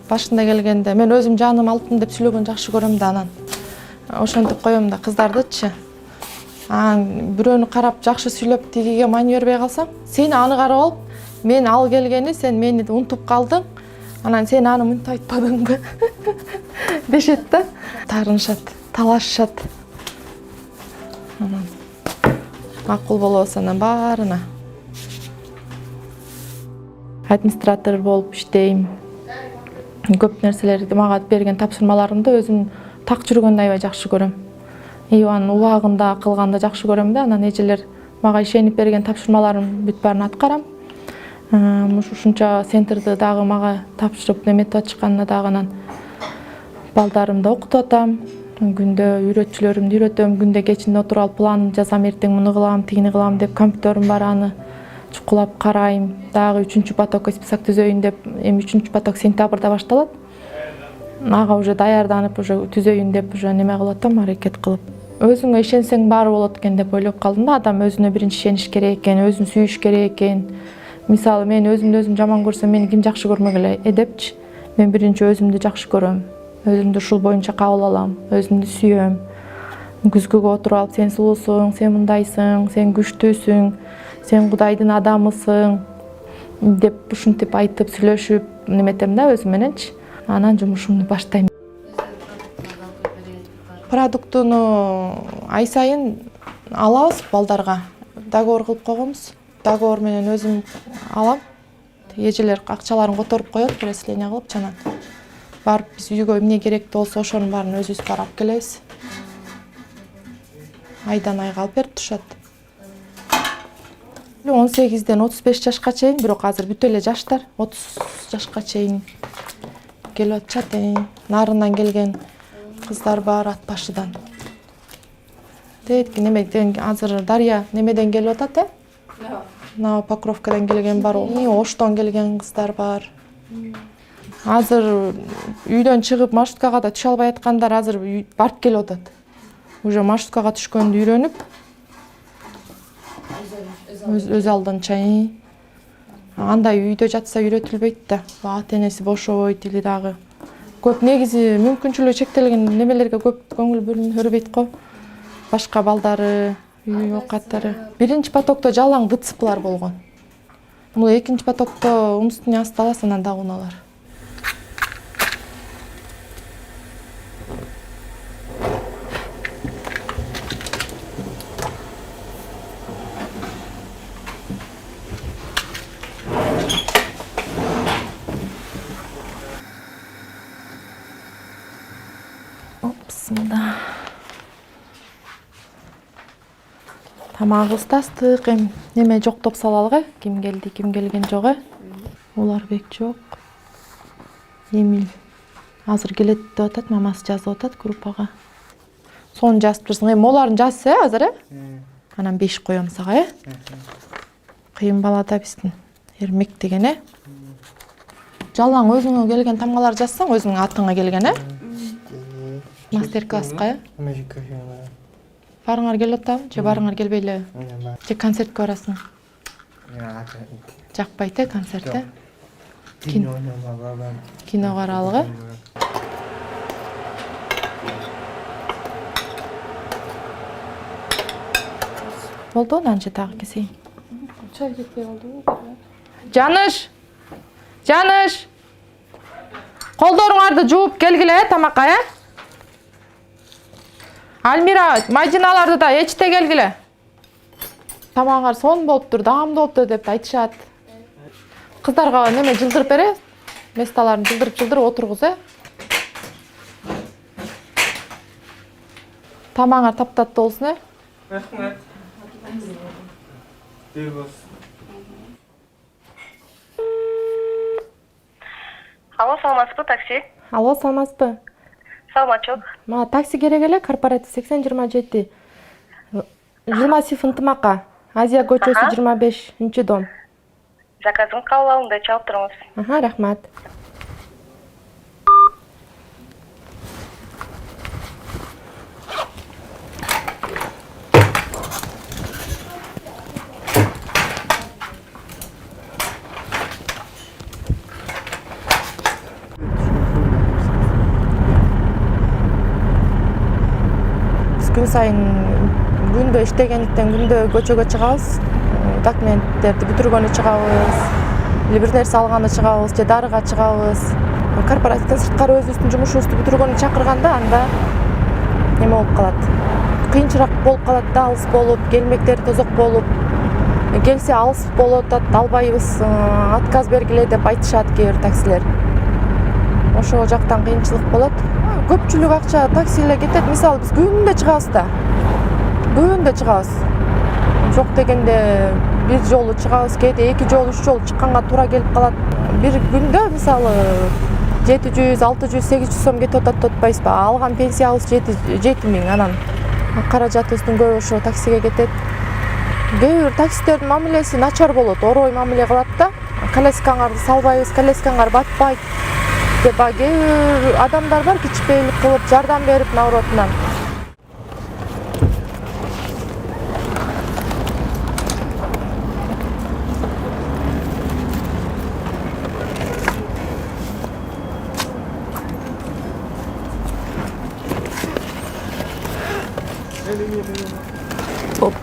башында келгенде мен өзүм жаным алтын деп сүйлөгөн жакшы көрөм да анан. Ошентип коем да кыздардычы. Бирөөнү карап жакшы сүйлөп тигиге майн бербей калсаң, сен аны карап алып, мен ал келгени сен мени унутуп калдың. Анан сен аны мынтип айтпадыңбы? Дешет да. Тарынышат, талашышат. Анан макул болобуз анан баарына. Администратор болуп иштейм. Көп нерселерди мага берген тапшырмаларымды өзүм так жүргөндү аябай жакшы көрөм. Анын убагында кылганды жакшы көрөм да. Анан эжелер мага ишенип берген тапшырмаларым бүт баарын аткарам. Ушунча центрди дагы мага тапшырып неметип атышканына дагы анан балдарымды окутуп атам. Күндө үйрөтчүлөрүмдү үйрөтөм. Күндө кечинде отуруп алып план жазам, эртең муну кылам, тигини кылам деп компьютерим бар, аны чукулап карайм. Дагы 3 потокко список түзөйүн деп, эми 3 поток сентябрда башталат. Ага уже даярданып, уже түзөйүн деп уже неме кылып атам, аракет кылып. Өзүңө ишенсең баары болот экен деп ойлоп калдым да. Адам өзүнө биринчи ишениш керек экен, өзүн сүйүш керек экен. Мисалы мен өзүмдү өзүм жаман көрсөм, мени ким жакшы көрмөк эле эдепчи. Мен биринчи өзүмдү жакшы көрөм. Өзүмдү ушул боюнча кабыл алам, өзүмдү сүйөм. Күзгүгө отуруп алып, сен сулуусуң, сен мындайсың, сен күчтүүсүң, сен Кудайдын адамысың деп ушинтип айтып сүйлөшүп неметем да өзүм мененчи. Анан жумушумду баштайм. Продуктуну ай сайын алабыз балдарга. Договор кылып койгонбуз. Договор менен өзүм алам. Эжелер акчаларын которуп коет, перечисление кылып чана. Барып биз үйгө эмне керек болсо ошонун баарын өзүбүз барып алып келебиз. Айдан айга алып берип турушат. 18ден 35 жашка чейин, бирок азыр бүт эле жаштар 30 жашка чейин келип атышат. Нарынан келген кыздар бар, ат башыдан. Детки немеден азыр Дарья немеден келип атат, На Покровкадан келген бар, Оштон келген кыздар бар. Азыр үйдөн чыгып маршруткага да түшө албай аткандар азыр барып келип атат. Уже маршруткага түшкөндү үйрөнүп, өз алдынча. Андай үйдө жатса үйрөтүлбөйт да. Ата энеси бошобойт или дагы. Көп негизи мүмкүнчүлүгү чектелген немелерге көп көңүл бөлүнбөйт го. Башка балдары, үй оокаттары. Биринчи потокто жалаң ДЦПлар болгон. Бул экинчи потокто умственный асталас, анан дагы унаалар. Тамагыбызды астык, эми неме жок деп салалык, ким келди, ким келген жок. Уларбек жок. Эмил азыр келет деп атат, мамасы жазып атат группага. Сонун жазып турсуң, эми оларын жазса азыр, анан 5 коем сага, Кыйын бала да биздин Эрмек деген, Жалаң өзүңө келген тамгалар жазсаң, өзүңүн атыңа келген, Мастер-класска, Барыңар келип атабы, же барыңар келбей эле? Же концертке барасың? Жакпайт концерт, Кино караалыгы. Болду, анча дагы кесейин. Чай кетпей калдыбы? Жаныш! Жаныш! Колдоруңарды жууп келгиле тамакка, Альмира, мажиналарды да ечте келгиле. Тамагыңар сонун болуптур, даамдуу болуптур деп айтышат. Кыздарга неме жылдырып бере, месталарын жылдырып отургуз, Тамагыңар таптаттуу болсун, Рахмат. Алло, саламатсызбы, такси? Алло, саламатсызбы? Саламатчылык. Мага такси керек эле, корпоратив 8027. 20 ынтымакка. Азия көчөсү 25-дом. Заказым кабыл алынды, чалып туруңуз. Рахмат. Gün сайын күндө иштегендиктен күндө көчөгө чыгабыз. Документтерди бүтүргөнү чыгабыз. Или бир нерсе алганы чыгабыз, же дарыга чыгабыз. Корпоративден сырткары өзүбүздүн жумушубузду бүтүргөнү чакырганда анда неме болуп калат. Кыйынчыраак болуп калат да, алыс болуп, келмектери тозок болуп. Келсе алыс болуп атат, албайбыз, отказ бергиле деп айтышат кээ бир таксилер. Ошол жактан кыйынчылык болот. Көпчүлүк акча таксиле кетет. Мисалы биз күндө чыгабыз да. Күндө чыгабыз. Жок дегенде бир жолу чыгабыз, кээде 2 жолу 3 жолу чыкканга туура келип калат. Бир күндө мисалы 700, 600, 800 сом кетип атат деп атпайбызбы? Алган пенсиябыз 7000, анан каражатыбыздын көбү ошо таксиге кетет. Кээ бир таксистердин мамилеси начар болот, орой мамиле кылат да. Коляскаңарды салбайбыз, коляскаңар батпайт деп кээ бир адамдар бар, кичпейлик кылып жардам берип наоборотунан.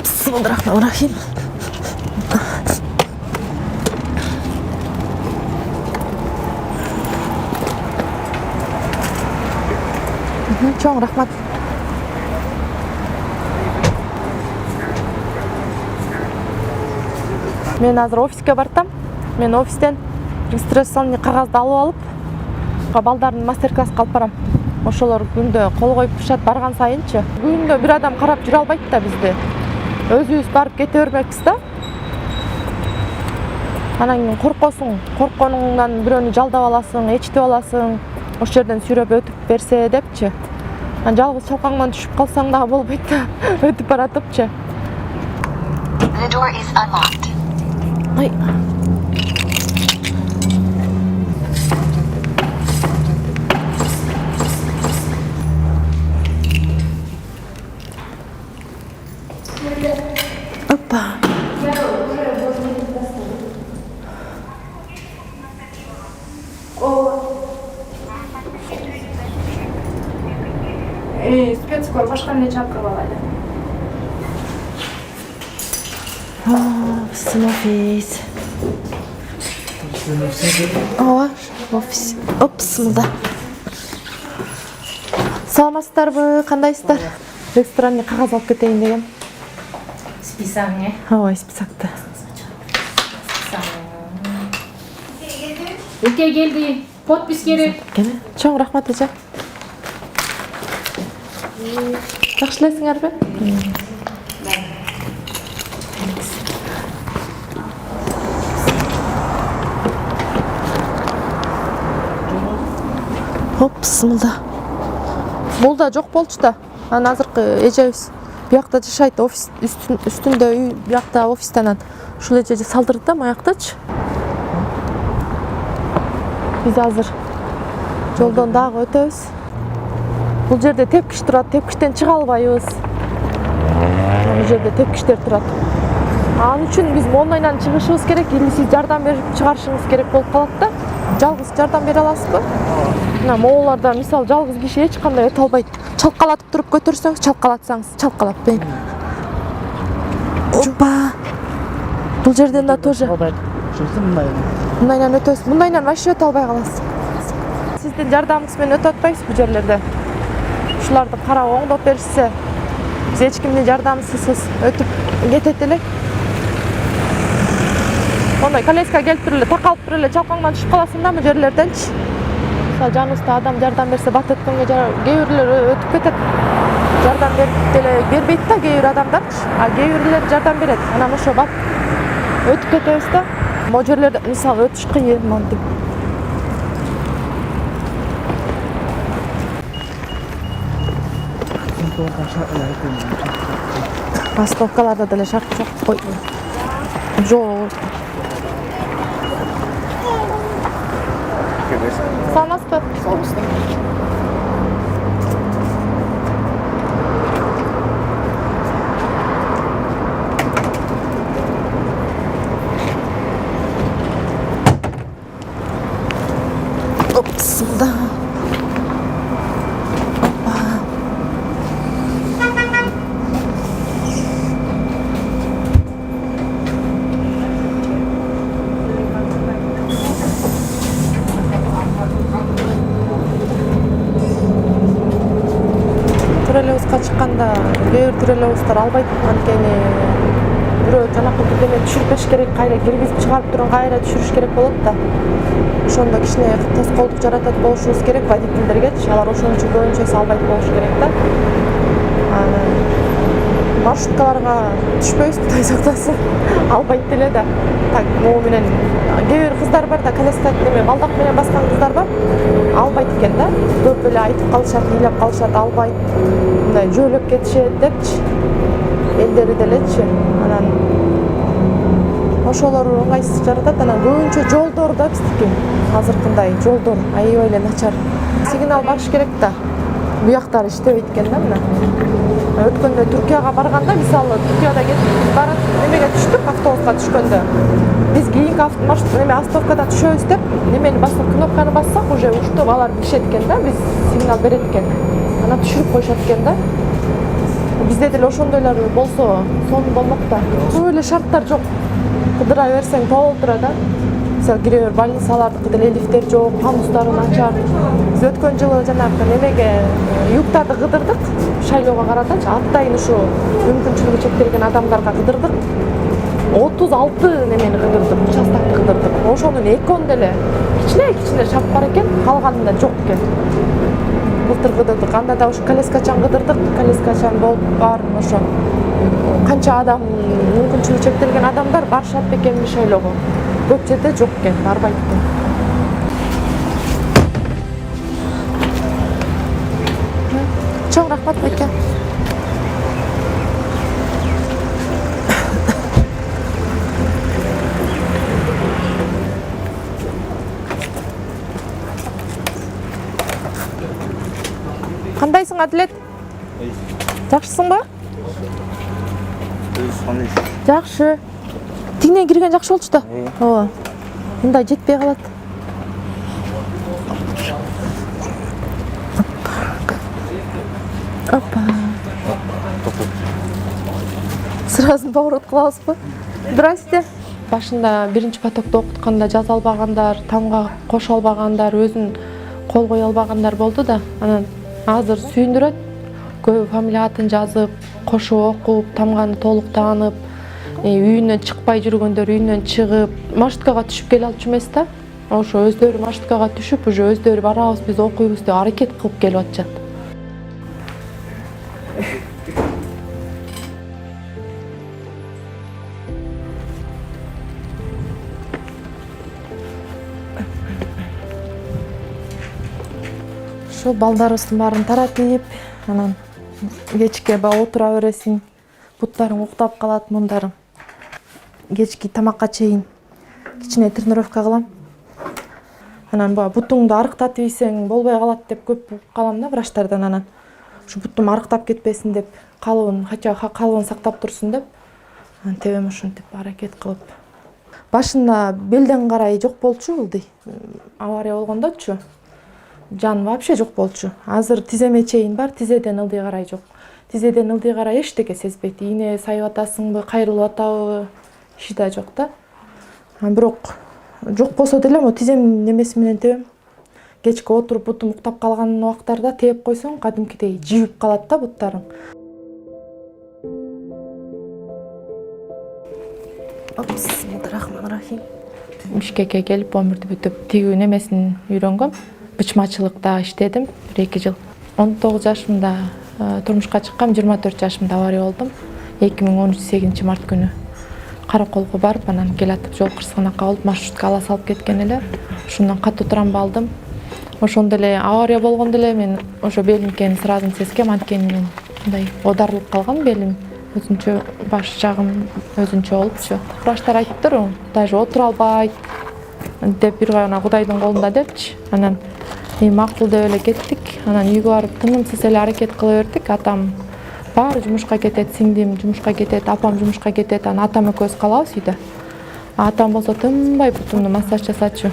Bismillahirrahmanirrahim. Чоң рахмат. Мен азыр офиске бартам. Мен офистен регистрационный кагазды алып алып, балдардын мастер-класска алып барам. Ошолор күндө кол коюп турушат барган сайынчы. Күндө бир адам карап жүрө албайт да бизди. Өзүбүз барып кете бермекпиз да. Анан кийин коркосуң, коркконуңдан бирөөнү жалдап аласың, ээрчитип аласың. Ошол жерден сүйрөп өтүп берсе депчи. Анан жалгыз чалкаңдан түшүп калсаң да болбойт да, өтүп баратыпчы. The door is unlocked. Ай. Опа. Спецкор башка эмне чакырып алайлы. Bizim ofis. Ооба, офис. Bismillah. Саламатсыздарбы, кандайсыздар? Ресторанга кагаз алып кетейин дегем. Списание. Ооба, списокто. Эке келди. Подпись керек. Кene. Чоң рахмат эже. Жакшы элесиңерби? Bismillah. Бул да жок болчу да. Анан азыркы эжебиз биякта жашайт, офис үстүндө үй, биякта офистен ушул эже салдырды да маяктычы. Биз азыр жолдон дагы өтөбүз. Бул жерде тепкич турат, тепкичтен чыга албайбыз. Бул жерде тепкичтер турат. Анын үчүн биз онлайндан чыгышыбыз керек, или сиз жардам берип чыгарышыңыз керек болуп калат да. Жалгыз жардам бере аласызбы? Мына мооларда мисалы жалгыз киши эч кандай өтө албайт. Чалкалатып туруп көтөрсөңүз, чалкалатсаңыз, чалкалап берин. Опа. Бул жерден да тоже. Мындайдан өтөсүз. Мындайдан вообще өтө албай каласыз. Сиздин жардамыңыз менен өтө атпайсыз бул жерлерде. Ушуларды карап оңдоп беришсе, биз эч кимдин жардамысыз өтүп кетет элек. Ондай коляска келип туруп эле, такалып туруп эле чалкаңдан түшүп каласың да бул жерлерденчи. Жаныбызда адам жардам берсе, бат өткөнгө кээ бирлер өтүп кетет. Жардам берип деле бербейт да кээ бир адамдарчы. А кээ бирлер жардам берет. Анан ошо бат өтүп кетебиз да. Могу жерлерде мисалы өтүш кыйын мынтип. Остановкаларда деле шарт жок. Ой. Жок. Саламатсызбы? Саламатсыздар. Bismillah. турелебизге чыкканда кээ бир турелебиздар албайт, анткени бирөө жанакы бирдеме түшүрбеш керек, кайра киргизип чыгарып турган кайра түшүрүш керек болот да. Ошондо кичине тоскоолдук жаратат болушубуз керек водительдергечи, алар ошон үчүн көбүнчөсү албайт болуш керек да. Маршруткаларга түшпөйбүз, Кудай сактасын. Албайт деле да. Так, могу менен кээ бир кыздар бар да, коляска неме балдак менен баскан кыздар бар. Албайт экен да. Көп эле айтып калышат, ыйлап калышат, албайт. Мындай жөөлөп кетишет депчи. Элдери делечи. Анан ошолор оңайсыз жаратат. Анан көбүнчө жолдор да биздики. Азыркындай жолдор аябай эле начар. Сигнал багыш керек да. Буяктары иштебейт экен да мына. Өткөндө Түркияга барганда, мисалы, Түркияда кетип барат, немеге түштүк, автобуска түшкөндө. Биз кийинки маршрут неме остановкадан түшөбүз деп, немени басып, кнопканы бассак, уже уштуп алар билишет экен да, биз сигнал берет экен. Анан түшүрүп коюшат экен да. Бизде деле ошондойлор болсо, сонун болмок да. Көп эле шарттар жок. Кыдыра берсең толтура да. Мисалы, кире бир больницалардыкы деле лифттер жок, пандустары начар. Биз өткөн жылы жанагы немеге юктарды кыдырдык, шайлоого каратачы, атайын ушу мүмкүнчүлүгү чектелген адамдарга кыдырдык. 36 немени кыдырдык, участокты кыдырдык. Ошонун экөөнү деле кичине шарт бар экен, калганында жок экен. Былтыр кыдырдык, анда да ушу коляскачан кыдырдык, коляскачан болуп бар, ошо канча адам, мүмкүнчүлүгү чектелген адамдар барышат бекенби шайлоого. Көп жерде жок экен, барбайт экен. Чоң рахмат байке. Кандайсың, Адилет? Жакшысыңбы? Жакшы. Тигинен кирген жакшы болчу да. Ооба. Мындай жетпей калат. Опа. Сразу поворот кылабызбы? Здрасте. Башында биринчи потокто окутканда жаза албагандар, тамга кошо албагандар, өзүн кол кое албагандар болду да. Анан азыр сүйүндүрөт. Көп фамилия атын жазып, кошо окуп, тамганы толук таанып, үйүнөн чыкпай жүргөндөр үйүнөн чыгып, маршруткага түшүп келе алчу эмес да. Ошо өздөрү маршруткага түшүп, уже өздөрү барабыз, биз окуйбуз деп аракет кылып келип атышат. Ошо балдарыбыздын баарын таратып, анан кечке отура бересиң, буттарың уктап калат, мундарың. Кечки тамакка чейин кичине тренировка кылам. Анан бутуңду арыктатып ийсең болбой калат деп көп калам да врачтардан. Анан ушу бутум арыктап кетпесин деп, калыбын, хотя калыбын сактап турсун деп, анан тебем ушинтип аракет кылып. Башында белден карай жок болчу ылдый. Авария болгондочу жан вообще жок болчу. Азыр тиземе чейин бар, тизеден ылдый карай жок. Тизеден ылдый карай эчтеке сезбейт. Ийне сайып атасыңбы, кайрылып атабы, иши да жок да. Бирок жок болсо деле мо тизем немеси менен тебем. Кечке отуруп бутум уктап калган убактарда тээп койсоң, кадимкидей жибип калат да буттарың. Бисмиллахиррахманиррахим. Бишкекке келип өмүрдү бүтүп тигүү немесин үйрөнгөм. Бычмачылыкта иштедим 1-2 жыл. 19 жашымда турмушка чыккам, 24 жашымда авария болдум. 2013 8 март күнү Караколго барып, анан келатып жол кырсыгынакка болуп, маршрутка ала салып кеткен эле. Ошондон катуу травма алдым. Ошондо эле авария болгондо эле мен ошо белимкени сразу сезгем, анткени мен мындай оодарылып калган белим. Өзүнчө баш жагым өзүнчө болупчу. Врачтар айтыптыр, даже отура албайт деп бир гана Кудайдын колунда депчи. Анан макул деп эле кеттик. Анан үйгө барып тынымсыз эле аракет кыла бердик. Атам баары жумушка кетет, сиңдим жумушка кетет, апам жумушка кетет. Анан атам экөөбүз калабыз үйдө. Атам болсо тынбай бутумду массаж жасачу.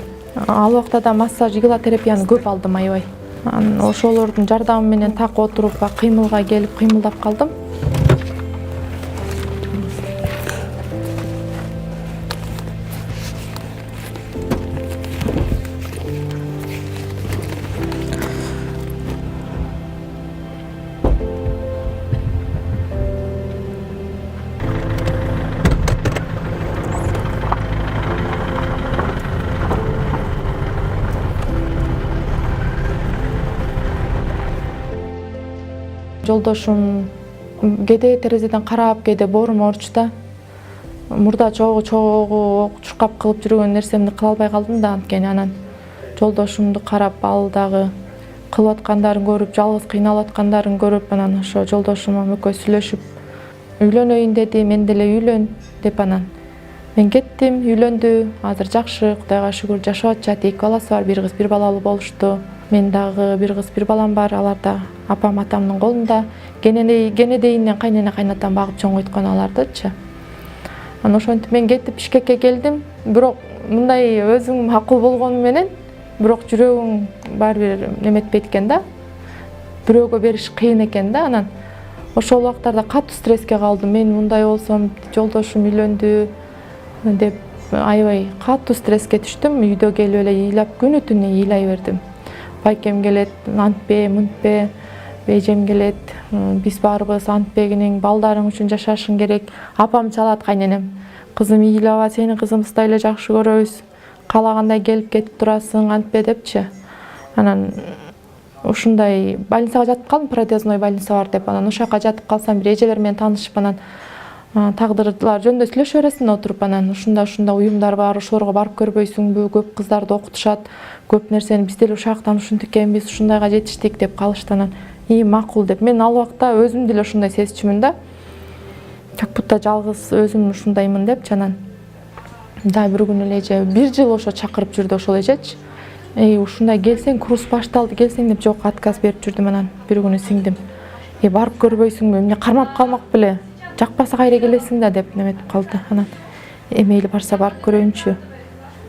Ал убакта да массаж, игилотерапияны көп алдым аябай. Анан ошолордун жардамы менен так отуруп, кыймылга келип кыймылдап калдым. жолдошум кээде терезеден карап, кээде боорум ооруч да. Мурда чогуу чуркап кылып жүргөн нерсемди кыла албай калдым да, анткени анан жолдошумду карап, ал дагы кылып аткандарын көрүп, жалгыз кыйналып аткандарын көрүп, анан ошо жолдошумам экөөбүз сүйлөшүп, үйлөнөйүн деди, мен деле үйлөн деп анан мен кеттим, үйлөндү. Азыр жакшы, Кудайга шүгүр жашап атышат. 2 баласы бар, бир кыз, бир балалуу болушту. Мен дагы бир кыз, бир балам бар. Алар да апам, атамдын колунда. Кенедейинен кайнене кайнатам багып чоңойткон алардычы. Анан ошентип мен кетип Бишкекке келдим. Бирок мындай өзүң макул болгону менен, бирок жүрөгүң баары бир неметпейт экен да. Бирөөгө бериш кыйын экен да. Анан ошол убактарда катуу стресске калдым. Мен мындай болсом, жолдошум үйлөндү деп аябай катуу стресске түштүм. Үйдө келип эле ыйлап, күнү түнү ыйлай бердим. Байкем келет, антпе, мынтпе, эжем келет, биз баарыбыз антпегиниң, балдарың үчүн жашашың керек. Апам чалат, кайненем. Кызым ыйлаба, сени кызымыздай эле жакшы көрөбүз. Каалагандай келип кетип турасың, антпе депчи. Анан ушундай больницага жатып калдым, протезной больница бар деп. Анан ошол жака жатып калсам, бир эжелер менен таанышып, анан тагдырлар жөнүндө сүйлөшө бересиң отуруп, анан ушундай уюмдар бар, ошолорго барып көрбөйсүңбү? Көп кыздарды окутушат, көп нерсени биз деле ушактан ушинтип экенбиз, ушундайга жетиштик деп калышты. Анан макул деп. Мен ал убакта өзүм деле ушундай сезчүмүн да. Как будто жалгыз өзүм ушундаймын депчи. Анан да бир күнү эле эже 1 жыл ошо чакырып жүрдү, ошол эжечи. Ушундай келсең, курс башталды, келсең деп жок, отказ берип жүрдүм. Анан бир күнү сиңдим, барып көрбөйсүңбү? Эмне кармап калмак беле? Жакпаса кайра келесиң да деп неметип калды. Анан мейли барса барып көрөйүнчү.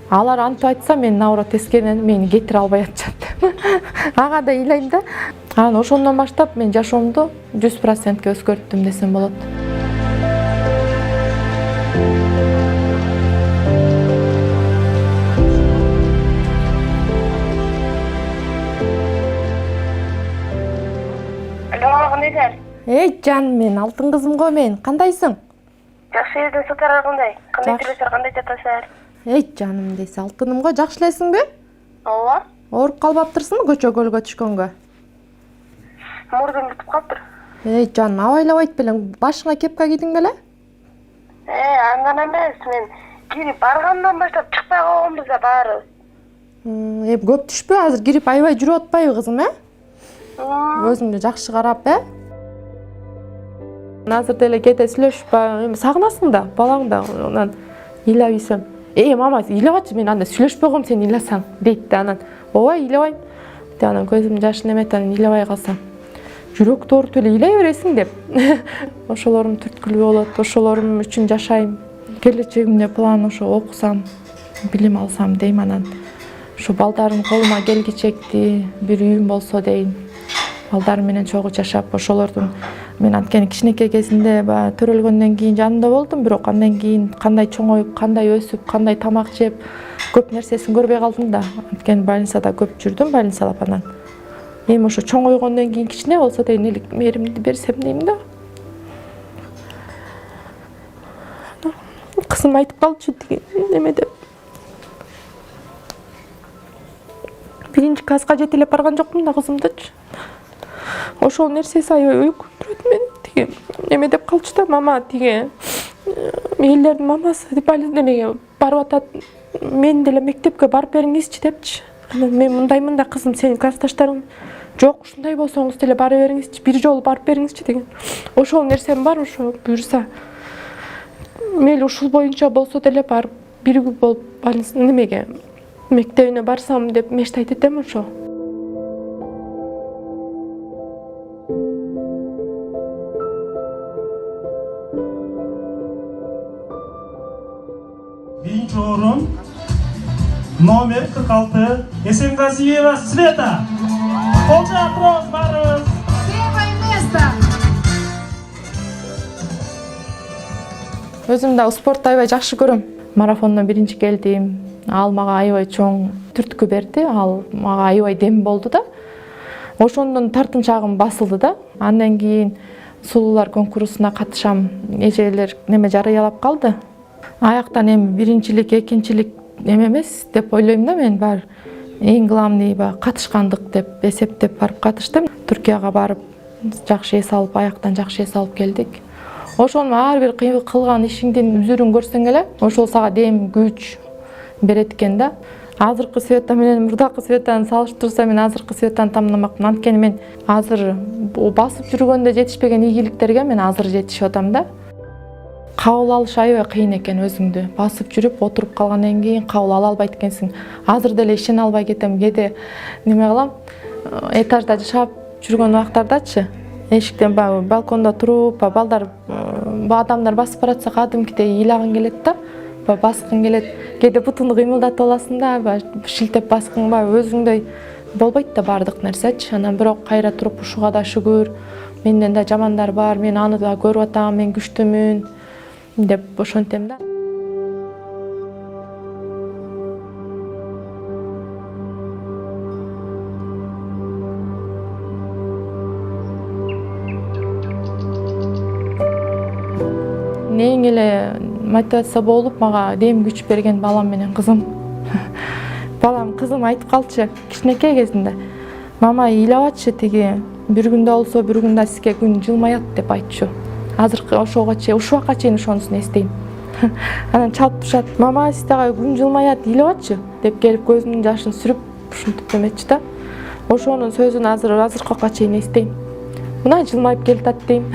Алар антип айтса, мен наоборот тескеринен мени кетире албай атышат. Ага да ыйлайм да. Анан ошондон баштап мен жашоомду 100% өзгөрттүм десем болот. Жаным, мен алтын кызым го мен. Кандайсың? Жакшы, жерден сутарар кандай? Кандай тилесер, кандай жатасар? Жаным дейси, алтыным го, жакшы элесиңби? Ооба. Ооруп калбаптырсыңбы көчө көлгө түшкөнгө? Мурдум бүтүп калыптыр. Жаным, абайлабайт белең, башыңа кепка кийдиң беле? Андан эмес, мен кирип баргандан баштап чыкпай калганбыз да баары. Көп түшпө, азыр кирип аябай жүрүп атпайбы кызым, Өзүңдү жакшы карап, Азыр деле кете сүйлөшүп, сагынасың да, балаң да. Анан ыйлап ийсем, мама, ыйлабачы, мен анда сүйлөшпөй коем, сен ыйласаң, дейт да. Анан, ооба, ыйлабайм. Анан көзүм жаш неметип, анан ыйлабай калсам, жүрөктү ооруп эле ыйлай бересиң деп. Ошолорум түрткүлүү болот, ошолорум үчүн жашайм. Келечегимде план ошо окусам, билим алсам дейм. Анан ушу балдарым колума келгичекти, бир үйүм болсо дейм. Балдарым менен чогуу жашап, ошолордун мен анткени кичинекей кезинде төрөлгөндөн кийин жанында болдум, бирок андан кийин кандай чоңоюп, кандай өсүп, кандай тамак жеп, көп нерсесин көрбөй калдым да. Анткени больницада көп жүрдүм, больницалап. Анан эми ошо чоңойгондон кийин кичине болсо дейин эле мээримди берсем дейм да. Кызым айтып калчу неме деп. 1 класска жете эле барган жокмун да кызымдычы. Ошол нерсеси аябай өкүндүрөт мени. Тиги эме деп калчу да, мама, тиги элдердин мамасы деп немеге барып атат. Мен деле мектепке барып бериңизчи депчи. Анан мен мындаймын да, кызым, сенин классташтарың жок, ушундай болсоңуз деле бара бериңизчи, бир жолу барып бериңизчи деген. Ошол нерсем бар, ошо буюрса. Мейли ушул боюнча болсо деле барып бирге болуп немеге мектебине барсам деп мечтайт этем ошо. Birinci orun номер 46 Esengaziyeva Sveta. Kolca atroz barız. Первое место. Өзүм да спортты аябай жакшы көрөм. Марафондон биринчи келдим. Ал мага аябай чоң түрткү берди. Ал мага аябай дем болду да. Ошондон тартынчагым басылды да. Андан кийин сулуулар конкурсуна катышам. Эжелер неме жарыялап калды. Аяктан эми биринчилик, экинчилик эме эмес деп ойлойм да мен. Бар эң главный катышкандык деп эсептеп барып катыштым. Түркияга барып жакшы эс алып, аяктан жакшы эс алып келдик. Ошону ар бир кылган ишиңдин үзүрүн көрсөң эле, ошол сага дем, күч берет экен да. Азыркы Света менен мурдакы Светаны салыштырсам, мен азыркы Светаны тамамламакмын. Анткени мен азыр басып жүргөндө жетишпеген ийгиликтерге мен азыр жетишип атам да. Кабыл алыш аябай кыйын экен өзүңдү. Басып жүрүп отуруп калгандан кийин кабыл ала албайт экенсиң. Азыр деле ишене албай кетем. Кээде неме кылам? Этажда жашап жүргөн убактардачы, эшиктен балкондо туруп, балдар, адамдар басып баратса кадимкидей ыйлагың келет да. Баскың келет. Кээде бутунду кыймылдатып аласың да, шилтеп баскың өзүңдөй болбойт да бардык нерсечи. Анан бирок кайра туруп ушуга да шүгүр. Менден да жамандар бар, мен аны да көрүп атам, мен күчтүмүн деп ошентем да. Эң эле мотивация болуп мага дем күч берген балам менен кызым. Кызым айтып калчу кичинекей кезинде. Мама ыйлабачы тиги бир күндө болсо бир күндө сизге күн жылмаят деп айтчу. Азыркы ушуга чейин, ушул убакка чейин ошонусун эстейм. Анан чалып турушат. Мама сиз дагы күн жылмаят ыйлабачы деп келип көзүмдүн жашын сүрүп ушинтип деметчи да. Ошонун сөзүн азыркы убакка чейин эстейм. Мына жылмайып келатат дейм.